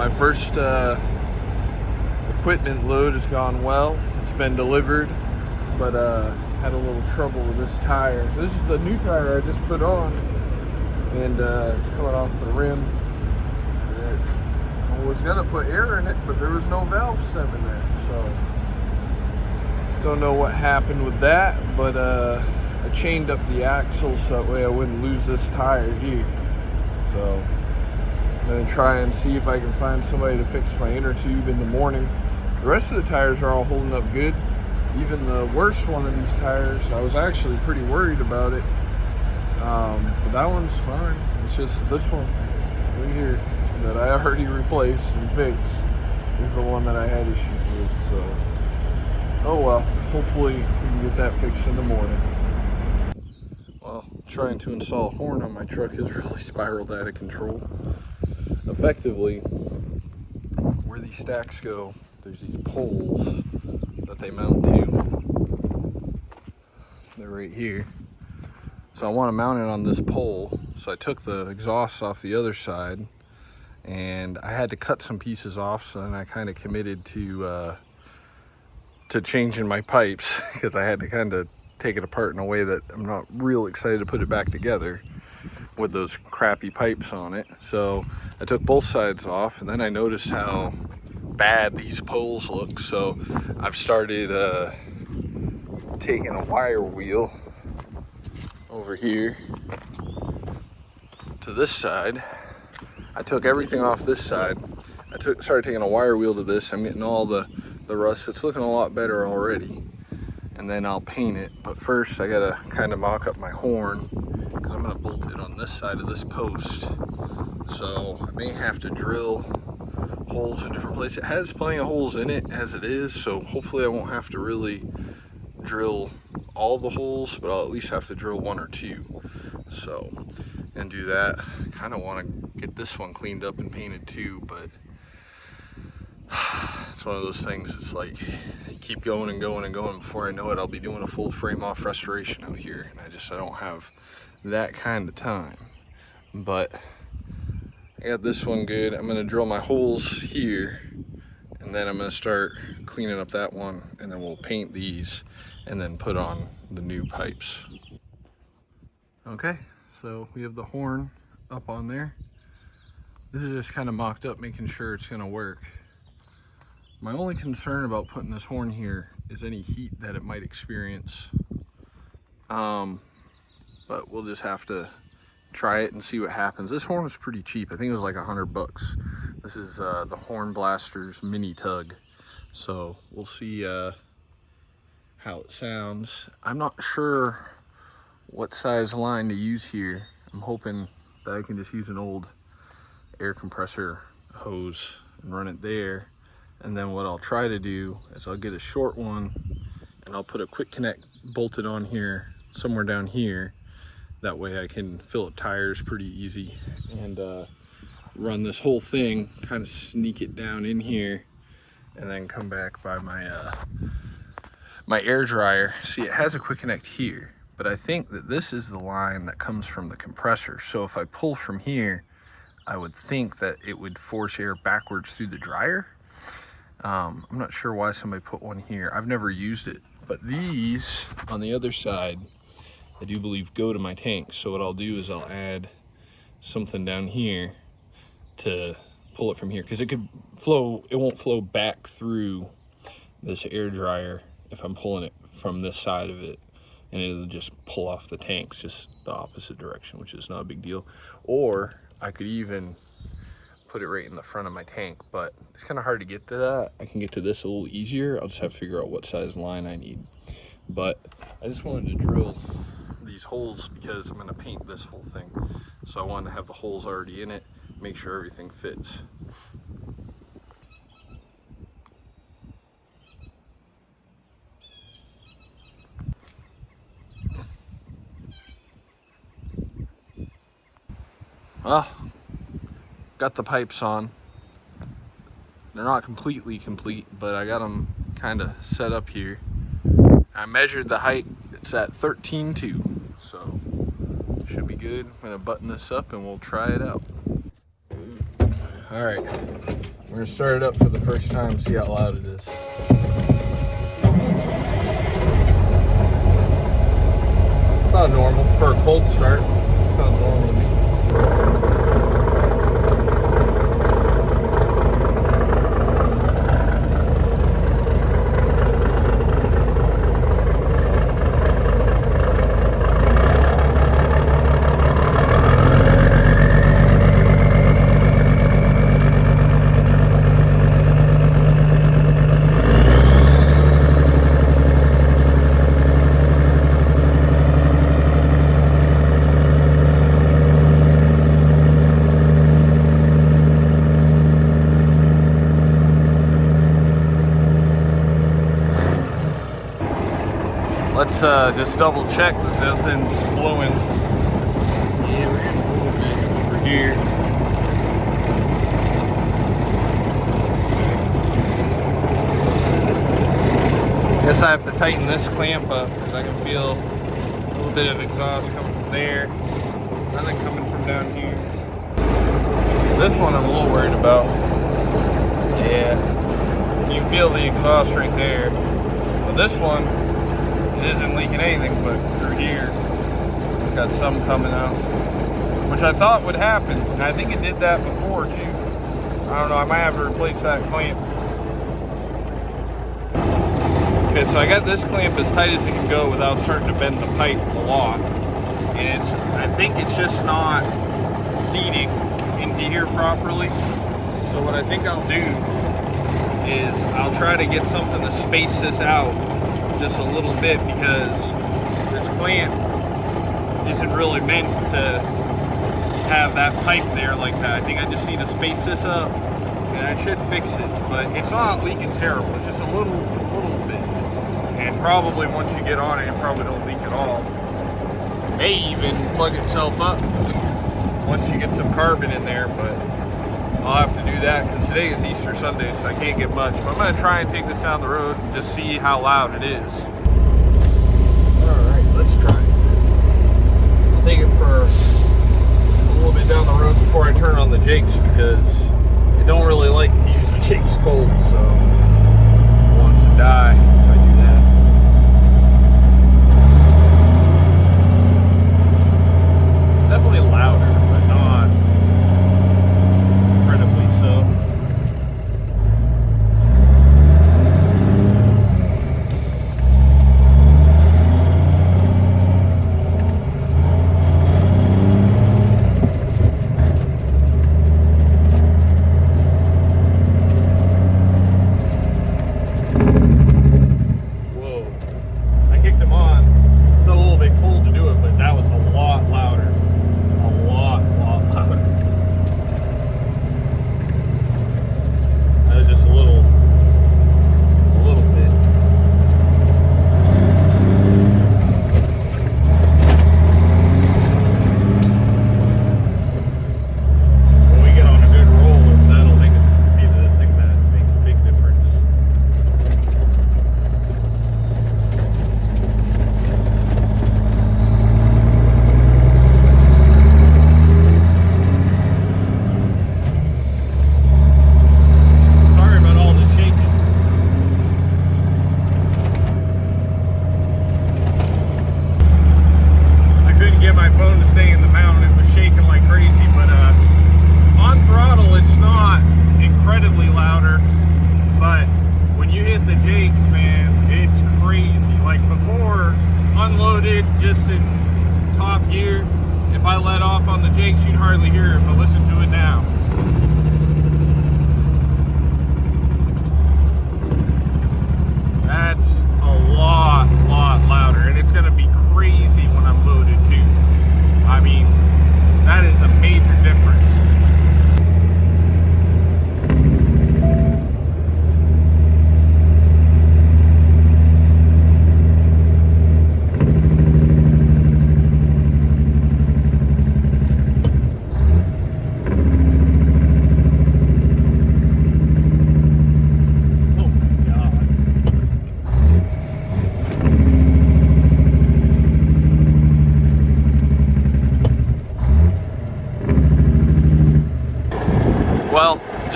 my first equipment load has gone well. It's been delivered, but had a little trouble with this tire. This is the new tire I just put on, and it's coming off the rim. I was gonna put air in it, but there was no valve stem in there, so don't know what happened with that. But I chained up the axle so that way I wouldn't lose this tire here. So I'm gonna try and see if I can find somebody to fix my inner tube in the morning. The rest of the tires are all holding up good. Even the worst one of these tires, I was actually pretty worried about it, but that one's fine. It's just this one right here that I already replaced and fixed is the one that I had issues with. So, oh well, hopefully we can get that fixed in the morning. Well, trying to install a horn on my truck has really spiraled out of control. Effectively, where these stacks go, there's these poles that they mount to. They're right here. So I want to mount it on this pole. So I took the exhaust off the other side, and I had to cut some pieces off. So then I kind of committed to changing my pipes, because I had to kind of take it apart in a way that I'm not real excited to put it back together with those crappy pipes on it. So I took both sides off, and then I noticed how bad these poles look. So I've started taking a wire wheel over here to this side. I took everything off this side. Started taking a wire wheel to this. I'm getting all the rust. It's looking a lot better already. And then I'll paint it. But first I gotta kind of mock up my horn, because I'm gonna bolt it on this side of this post. So I may have to drill holes in different places. It has plenty of holes in it as it is, so hopefully I won't have to really drill all the holes, but I'll at least have to drill one or two. So, and do that. Kind of want to get this one cleaned up and painted too, but it's one of those things. It's like you keep going and going and going. Before I know it, I'll be doing a full frame off restoration out here, and I don't have that kind of time. But I got this one good. I'm gonna drill my holes here, and then I'm gonna start cleaning up that one, and then we'll paint these and then put on the new pipes. Okay, so we have the horn up on there. This is just kind of mocked up, making sure it's gonna work. My only concern about putting this horn here is any heat that it might experience. But we'll just have to try it and see what happens. This horn was pretty cheap. I think it was like $100. This is the Horn Blaster's mini tug. So we'll see how it sounds. I'm not sure what size line to use here. I'm hoping that I can just use an old air compressor hose and run it there. And then what I'll try to do is I'll get a short one, and I'll put a quick connect bolted on here, somewhere down here. That way I can fill up tires pretty easy, and run this whole thing, kind of sneak it down in here, and then come back by my my air dryer. See, it has a quick connect here, but I think that this is the line that comes from the compressor. So if I pull from here, I would think that it would force air backwards through the dryer. I'm not sure why somebody put one here. I've never used it, but these on the other side, I do believe go to my tank. So what I'll do is I'll add something down here to pull it from here, because it could flow, it won't flow back through this air dryer if I'm pulling it from this side of it, and it'll just pull off the tanks just the opposite direction, which is not a big deal. Or I could even put it right in the front of my tank, but it's kind of hard to get to that. I can get to this a little easier. I'll just have to figure out what size line I need. But I just wanted to drill these holes because I'm going to paint this whole thing. So I wanted to have the holes already in it, make sure everything fits. Well, got the pipes on. They're not completely complete, but I got them kind of set up here. I measured the height. It's at 13.2, so should be good. I'm gonna button this up and we'll try it out. All right, We're gonna start it up for the first time, see how loud it is. About normal for a cold start. Sounds normal to me. Let's just double check that nothing's blowing. Yeah, we're gonna move it back over here. Guess I have to tighten this clamp up because I can feel a little bit of exhaust coming from there. Nothing coming from down here. This one I'm a little worried about. Yeah, you can feel the exhaust right there. But this one, it isn't leaking anything, but through here, it's got some coming out, which I thought would happen. And I think it did that before too. I don't know, I might have to replace that clamp. Okay, so I got this clamp as tight as it can go without starting to bend the pipe a lot. And I think it's just not seating into here properly. So what I think I'll do is I'll try to get something to space this out just a little bit, because this clamp isn't really meant to have that pipe there like that. I think I just need to space this up and I should fix it, but it's not leaking terrible. It's just a little bit, and probably once you get on it, it probably don't leak at all. It may even plug itself up once you get some carbon in there, but I'll have to do that because today is Easter Sunday, so I can't get much. But I'm going to try and take this down the road and just see how loud it is. Alright, let's try it. I'll take it for a little bit down the road before I turn on the jakes, because I don't really like to use the jakes cold, so it wants to die if I do that. It's definitely louder, but not incredibly so.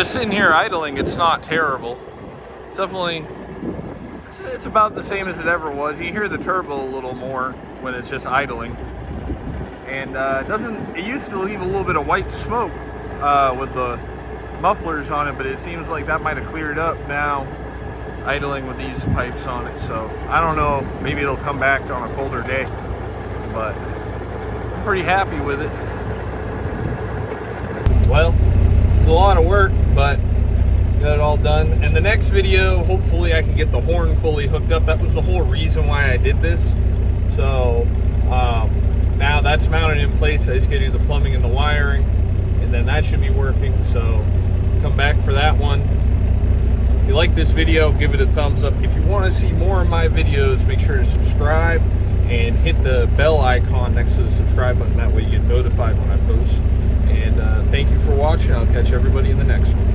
just sitting here idling, it's not terrible. It's definitely, it's about the same as it ever was. You hear the turbo a little more when it's just idling. And it used to leave a little bit of white smoke with the mufflers on it, but it seems like that might have cleared up now, idling with these pipes on it. So I don't know, maybe it'll come back on a colder day, but I'm pretty happy with it. Well, it's a lot of work, but got it all done. And the next video, hopefully I can get the horn fully hooked up. That was the whole reason why I did this. So now that's mounted in place. I just gotta do the plumbing and the wiring, and then that should be working. So come back for that one. If you like this video, give it a thumbs up. If you want to see more of my videos, make sure to subscribe and hit the bell icon next to the subscribe button. That way you get notified when I post. And thank you for watching. I'll catch everybody in the next one.